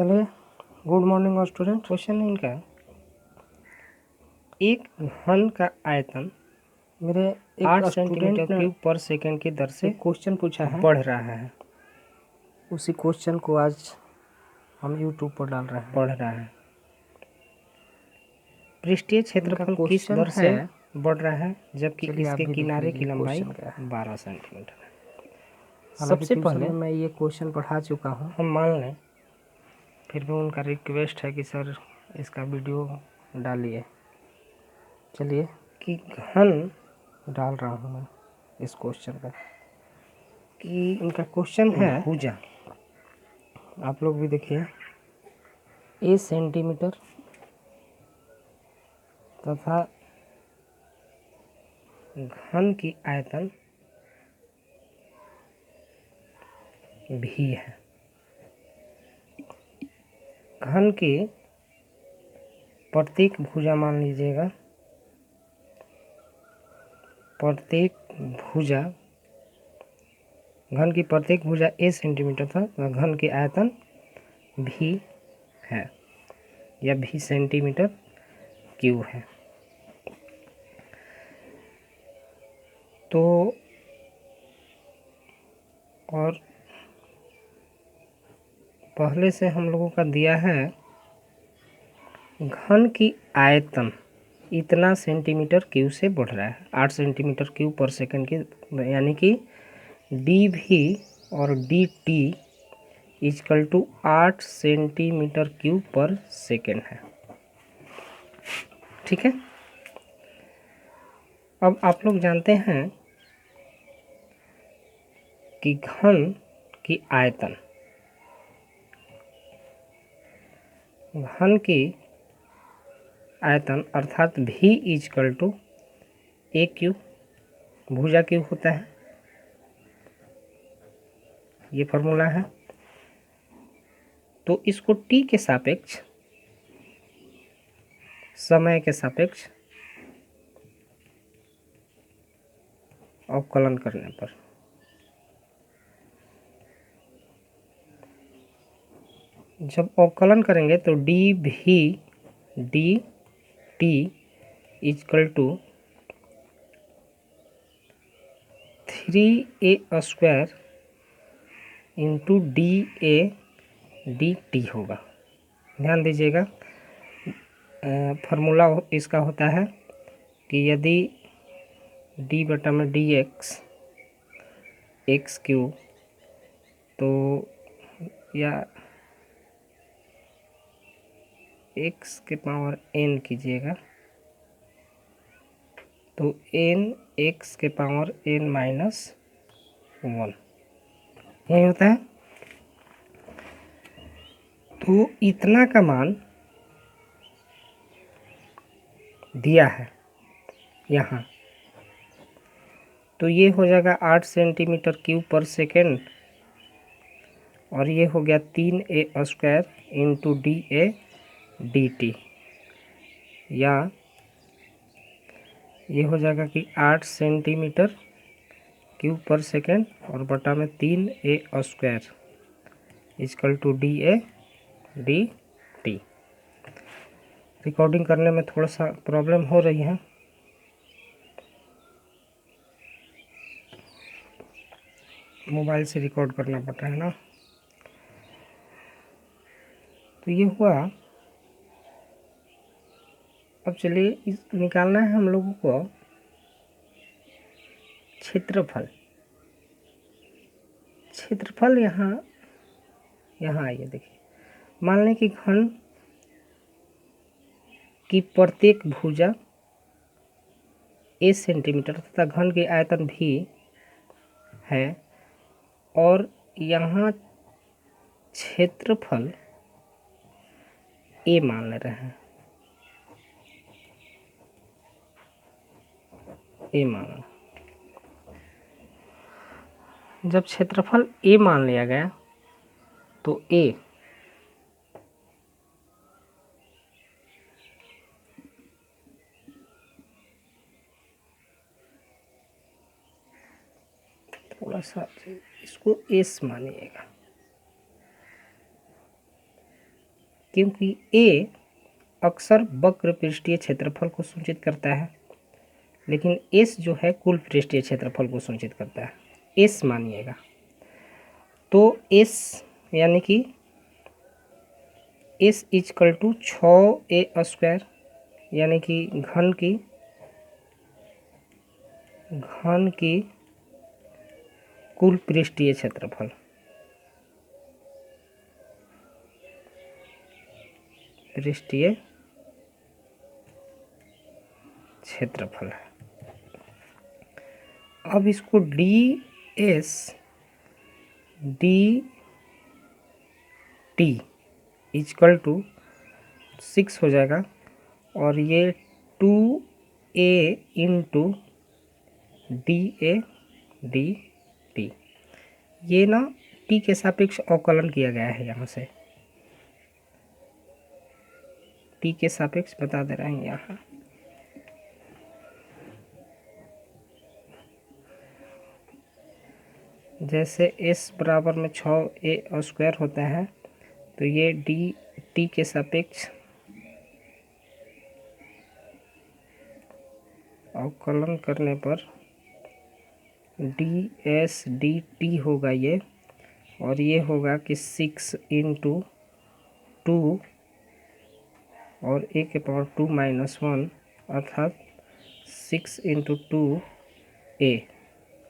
चलिए, good morning student. Question इनका, एक घन का आयतन मेरे 8 सेंटीमीटर क्यूब पर सेकंड की दर से क्वेश्चन पूछा है, बढ़ रहा है। उसी क्वेश्चन को आज हम यूट्यूब पर डाल रहे हैं, पढ़ रहा है। पृष्ठीय क्षेत्रफल किस दर से बढ़ रहा है जबकि इसके किनारे की लंबाई 12 सेंटीमीटर है। सबसे पहले मैं ये क्वेश्चन पढ़ा चुका हूँ, हम मान लें, फिर भी उनका रिक्वेस्ट है कि सर इसका वीडियो डालिए। चलिए, कि घन डाल रहा हूँ मैं इस क्वेश्चन का, कि उनका क्वेश्चन है भुजा। आप लोग भी देखिए, ए सेंटीमीटर तथा घन की आयतन भी है। घन की प्रत्येक भुजा मान लीजिएगा, प्रत्येक भुजा, घन की प्रत्येक भुजा ए सेंटीमीटर था, घन की आयतन भी है या भी सेंटीमीटर क्यूब है। तो और पहले से हम लोगों का दिया है घन की आयतन इतना सेंटीमीटर क्यूब से बढ़ रहा है, 8 सेंटीमीटर क्यूब पर सेकंड की, यानी कि डी भी और D T equal to 8 centimetre cube per second है। ठीक है। अब आप लोग जानते हैं कि घन की आयतन, घन की आयतन अर्थात भी इक्वल टू ए क्यूब, भुजा क्यूब होता है, ये फॉर्मूला है। तो इसको टी के सापेक्ष, समय के सापेक्ष अवकलन करने पर जब अवकलन करेंगे तो डी भी d T equal to 3a² into d a d t होगा। ध्यान दीजिएगा, फार्मूला इसका होता है कि यदि डी बटा में डी एक्स क्यूब, तो या एक्स के पावर एन कीजिएगा, तो एन एक्स के पावर एन माइनस 1 यही होता है। तो इतना का मान दिया है यहाँ, तो ये हो जाएगा 8 सेंटीमीटर क्यूब पर सेकेंड, और ये हो गया 3a² into d a d T, या ये हो जाएगा कि 8 सेंटीमीटर क्यूब पर सेकेंड और बटा में 3a² equal to d a d t. Recording करने में थोड़ा सा प्रॉब्लम हो रही है, मोबाइल से रिकॉर्ड करना पड़ रहा है ना। तो ये हुआ। अब चलिए, इस निकालना है हम लोगों को क्षेत्रफल। क्षेत्रफल यहाँ आइए, देखिए, मान लें कि घन की प्रत्येक भुजा ए सेंटीमीटर तथा घन की आयतन भी है, और यहाँ क्षेत्रफल ए मान ले रहे हैं, ए मान। जब क्षेत्रफल ए मान लिया गया तो ए थोड़ा सा इसको एस मानिएगा, क्योंकि ए अक्सर वक्र पृष्ठीय क्षेत्रफल को सूचित करता है, लेकिन एस जो है कुल पृष्ठीय क्षेत्रफल को सूचित करता है। एस मानिएगा तो एस यानी कि एस इजकल टू 6a² यानी कि घन की कुल पृष्ठीय क्षेत्रफल। पृष्ठीय क्षेत्रफल है। अब इसको ds dt इजकल टू 6 हो जाएगा और ये 2a इंटू da dt, ये ना t के सापेक्ष अवकलन किया गया है। यहाँ से t के सापेक्ष बता दे रहे हैं यहाँ। जैसे s बराबर में 6a² होता है तो ये dt के सापेक्ष अवकलन करने पर ds dt होगा ये, और ये होगा कि 6 इंटू 2 और a के पावर 2 माइनस 1 अर्थात 6 इंटू 2a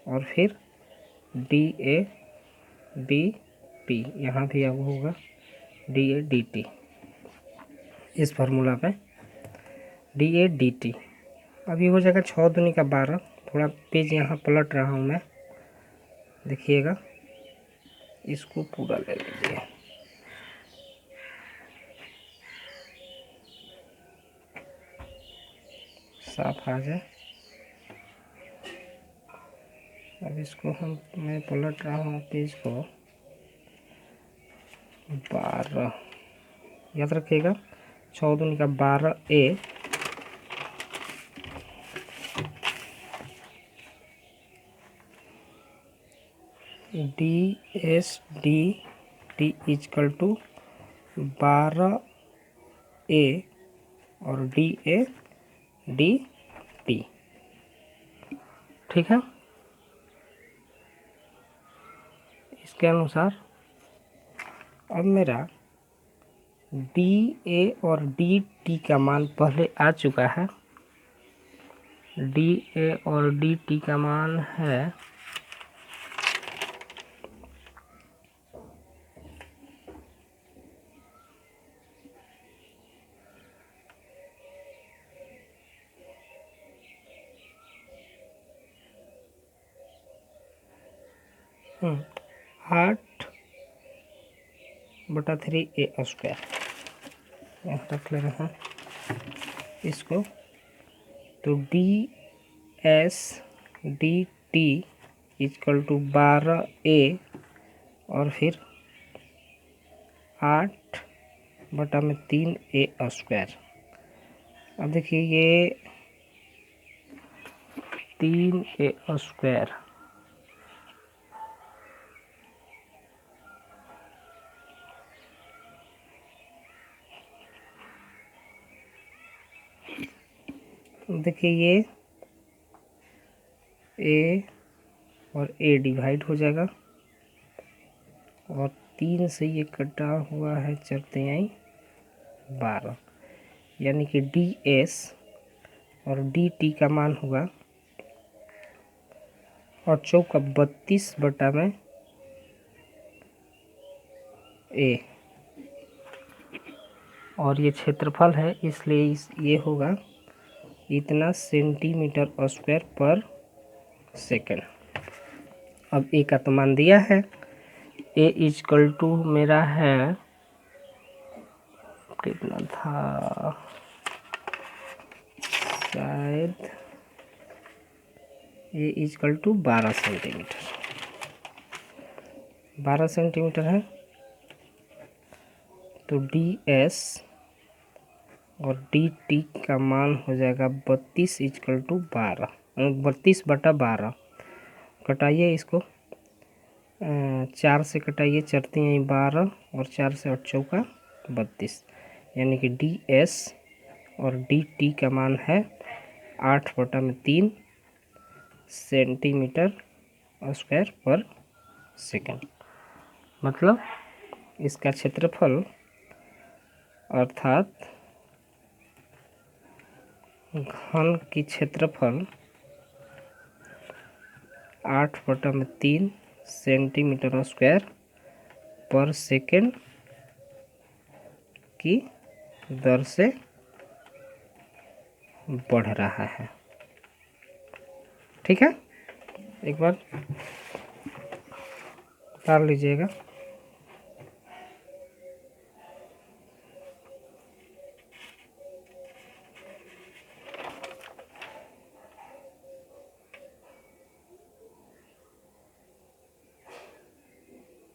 और फिर da dt, यहाँ भी अब होगा da dt। इस फार्मूला पे da dt अभी हो जाएगा 6 दूनी का 12। थोड़ा पेज यहाँ पलट रहा हूँ मैं, देखिएगा, इसको पूरा ले लीजिए। साफ आ जाए। अब इसको मैं पलट रहा हूँ पेज को 12, याद रखिएगा 6 दूनी का 12a ds dt is equal to 12a और da dt। ठीक है, इसके अनुसार अब मेरा da और dt का मान पहले आ चुका है। da और dt का मान है 8/3a²। यहाँ रख ले रहे हैं इसको, तो ds dt is equal to 12a और फिर 8/3a²। अब देखिए ये 3a², देखिए ये a और a डिवाइड हो जाएगा और 3 से ये कटा हुआ है 4×3 = 12, यानी कि ds और dt का मान होगा और 32/a और ये क्षेत्रफल है, इसलिए ये होगा इतना cm²/सेकंड। अब a का तो मान दिया है, a इजकल टू मेरा है कितना था, शायद a is equal to 12 centimetre. 12 centimetre है तो ds और dt का मान हो जाएगा 32 इजकल टू 12, 32/12। कटाइए इसको, 4 से कटाइए, 4×3 = 12 और 4 से 8 × 4 = 32। यानी कि ds और dt का मान है 8/3 सेंटीमीटर स्क्वायर पर सेकंड। मतलब इसका क्षेत्रफल अर्थात घन की क्षेत्रफल 8/3 सेंटीमीटर स्क्वायर पर सेकंड की दर से बढ़ रहा है। ठीक है, एक बार डाल लीजिएगा।